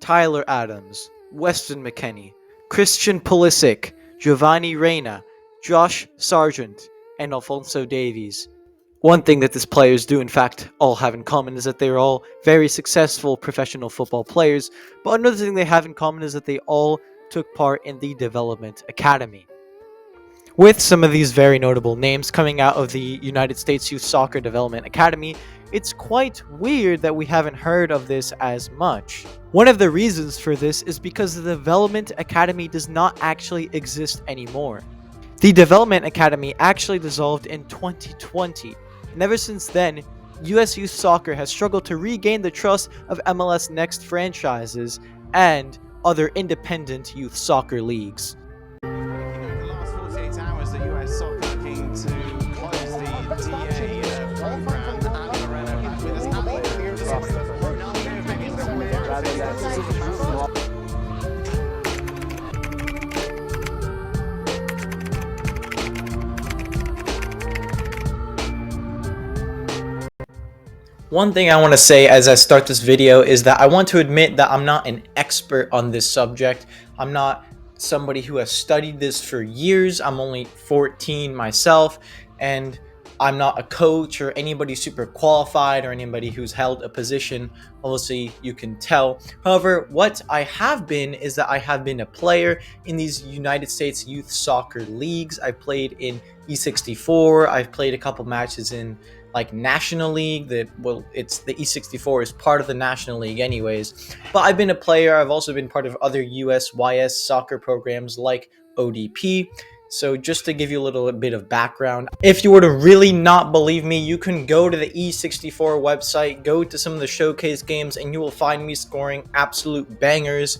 Tyler Adams, Weston McKennie, Christian Pulisic, Giovanni Reyna, Josh Sargent, and Alphonso Davies. One thing that these players do in fact all have in common is that they are all very successful professional football players, but another thing they have in common is that they all took part in the Development Academy. With some of these very notable names coming out of the United States Youth Soccer Development Academy, it's quite weird that we haven't heard of this as much. One of the reasons for this is because the Development Academy does not actually exist anymore. The Development Academy actually dissolved in 2020, and ever since then, US Youth Soccer has struggled to regain the trust of MLS Next franchises and other independent youth soccer leagues. The last 48 hours, the US Soccer looking to close the DA program with us One thing I want to say as I start this video is that I want to admit that I'm not an expert on this subject. I'm not somebody who has studied this for years. I'm only 14 myself, and I'm not a coach or anybody super qualified or anybody who's held a position. Obviously, you can tell. However, what I have been is that I have been a player in these United States Youth Soccer Leagues. I played in E64. I've played a couple matches in National League. It's the E64 is part of the National League anyways. But I've been a player. I've also been part of other USYS soccer programs like ODP. So just to give you a little bit of background, if you were to really not believe me, you can go to the E64 website, go to some of the showcase games, and you will find me scoring absolute bangers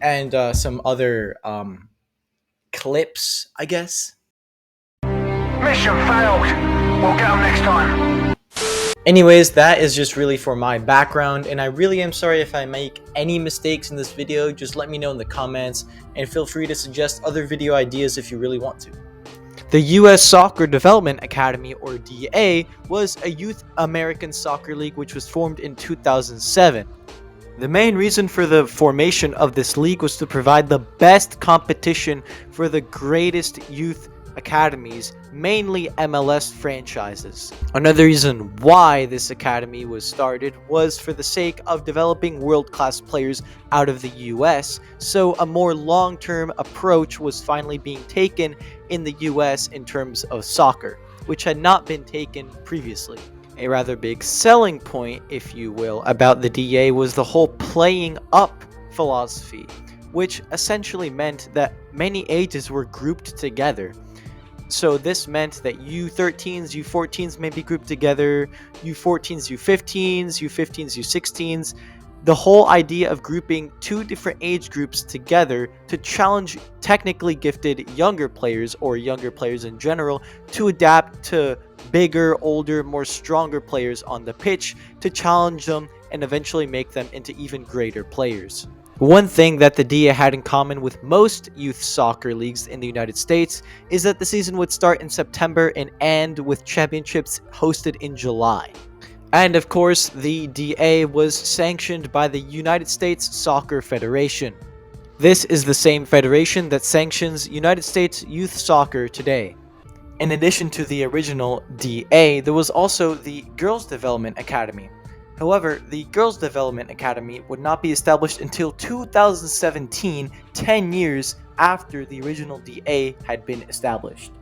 and some other clips, I guess. Mission failed. We'll get them next time. Anyways, that is just really for my background, and I really am sorry if I make any mistakes in this video. Just let me know in the comments, and feel free to suggest other video ideas if you really want to. The US Soccer Development Academy, or DA, was a youth American soccer league which was formed in 2007. The main reason for the formation of this league was to provide the best competition for the greatest youth academies, mainly MLS franchises. Another reason why this academy was started was for the sake of developing world-class players out of the US, so a more long-term approach was finally being taken in the US in terms of soccer, which had not been taken previously. A rather big selling point, if you will, about the DA was the whole playing up philosophy, which essentially meant that many ages were grouped together. So this meant that U13s, U14s may be grouped together, U14s, U15s, U15s, U16s. The whole idea of grouping two different age groups together to challenge technically gifted younger players, or younger players in general, to adapt to bigger, older, more stronger players on the pitch, to challenge them and eventually make them into even greater players. One thing that the DA had in common with most youth soccer leagues in the United States is that the season would start in September and end with championships hosted in July. And of course, the DA was sanctioned by the United States Soccer Federation. This is the same federation that sanctions United States youth soccer today. In addition to the original DA, there was also the Girls Development Academy. However, the Girls Development Academy would not be established until 2017, 10 years after the original DA had been established.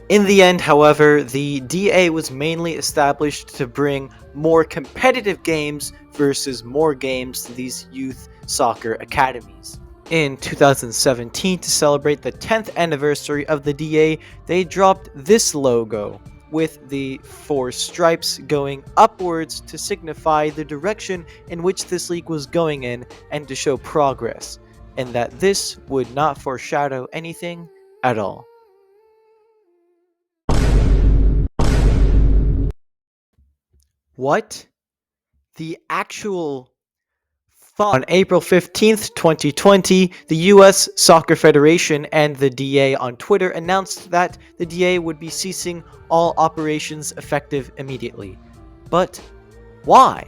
In the end, however, the DA was mainly established to bring more competitive games versus more games to these youth soccer academies. In 2017, to celebrate the 10th anniversary of the DA, they dropped this logo, with the 4 stripes going upwards to signify the direction in which this league was going in and to show progress, and that this would not foreshadow anything at all. What? The actual On April 15th, 2020, the US Soccer Federation and the DA on Twitter announced that the DA would be ceasing all operations effective immediately. But why?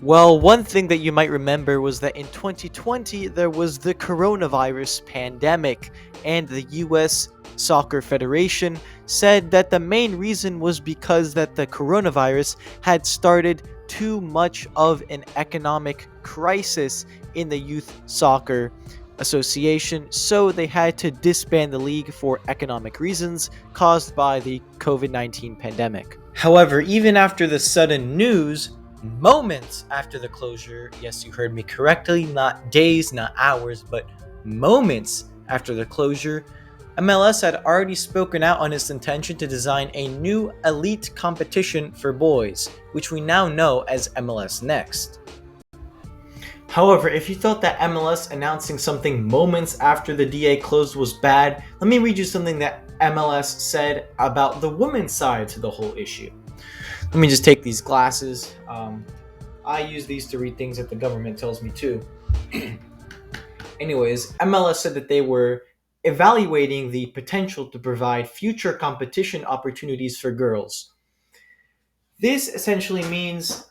Well, one thing that you might remember was that in 2020 there was the coronavirus pandemic, and the US Soccer Federation said that the main reason was because that the coronavirus had started too much of an economic crisis in the Youth Soccer Association, so they had to disband the league for economic reasons caused by the COVID-19 pandemic. However, even after the sudden news, moments after the closure, yes, you heard me correctly, not days, not hours, but moments after the closure, MLS had already spoken out on its intention to design a new elite competition for boys, which we now know as MLS Next. However, if you thought that MLS announcing something moments after the DA closed was bad, let me read you something that MLS said about the women's side to the whole issue. Let me just take these glasses. I use these to read things that the government tells me to. Anyways, MLS said that they were evaluating the potential to provide future competition opportunities for girls. This essentially means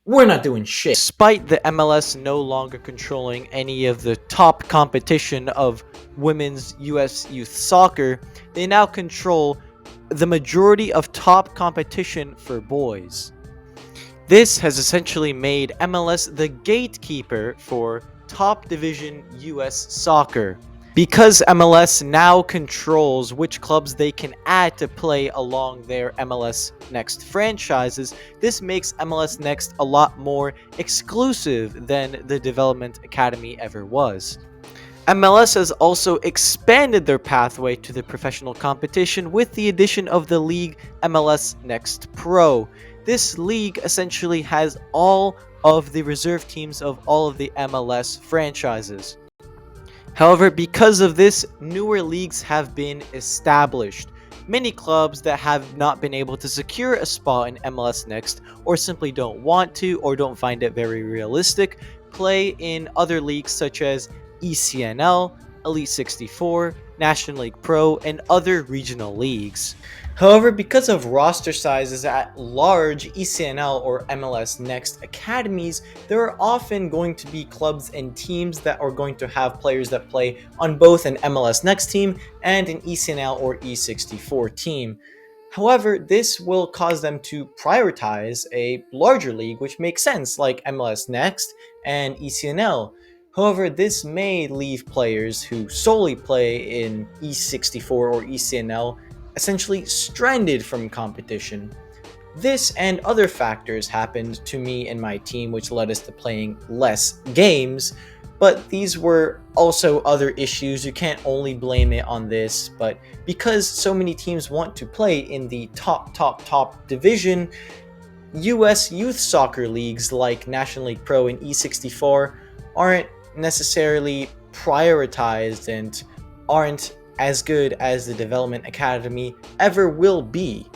we're not doing shit. Despite the MLS no longer controlling any of the top competition of women's US youth soccer, they now control the majority of top competition for boys. This has essentially made MLS the gatekeeper for top division US soccer. Because MLS now controls which clubs they can add to play along their MLS Next franchises, this makes MLS Next a lot more exclusive than the Development Academy ever was. MLS has also expanded their pathway to the professional competition with the addition of the league MLS Next Pro. This league essentially has all of the reserve teams of all of the MLS franchises. However, because of this, newer leagues have been established. Many clubs that have not been able to secure a spot in MLS Next, or simply don't want to, or don't find it very realistic, play in other leagues such as ECNL, Elite 64, National League Pro, and other regional leagues. However, because of roster sizes at large ECNL or MLS Next academies, there are often going to be clubs and teams that are going to have players that play on both an MLS Next team and an ECNL or E64 team. However, this will cause them to prioritize a larger league, which makes sense, like MLS Next and ECNL. However, this may leave players who solely play in E64 or ECNL essentially stranded from competition. This and other factors happened to me and my team, which led us to playing less games, but these were also other issues. You can't only blame it on this, but because so many teams want to play in the top division, US youth soccer leagues like National League Pro and E64 aren't necessarily prioritized and aren't as good as the Development Academy ever will be.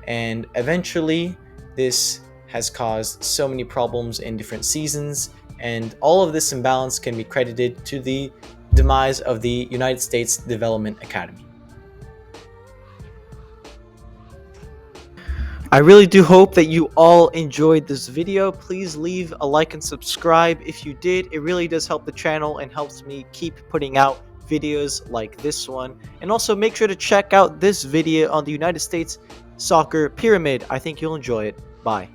And eventually, this has caused so many problems in different seasons, and all of this imbalance can be credited to the demise of the United States Development Academy. I really do hope that you all enjoyed this video. Please leave a like and subscribe if you did. It really does help the channel and helps me keep putting out videos like this one. And also make sure to check out this video on the United States Soccer Pyramid. I think you'll enjoy it. Bye.